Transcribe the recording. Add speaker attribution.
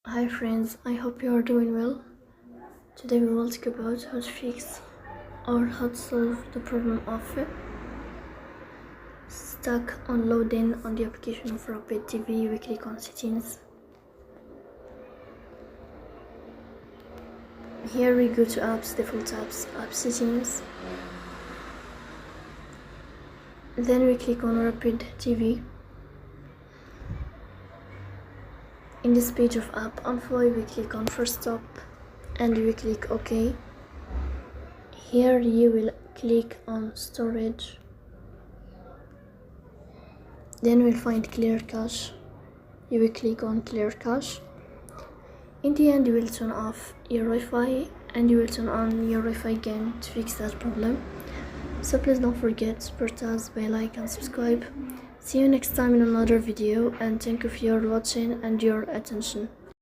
Speaker 1: Hi friends, I hope you are doing well. Today we will talk about how to fix or how to solve the problem of stuck on loading on the application of Rapid TV. We click on settings. Here we go to apps, default apps, app settings. Then we click on Rapid TV. In this page of app info, we click on first stop and we click OK. Here you will click on storage. Then we'll find clear cache. You will click on clear cache. In the end, you will turn off your Wi-Fi and you will turn on your Wi-Fi again to fix that problem. So please don't forget to press bell like and subscribe. See you next time in another video, and thank you for your watching and your attention.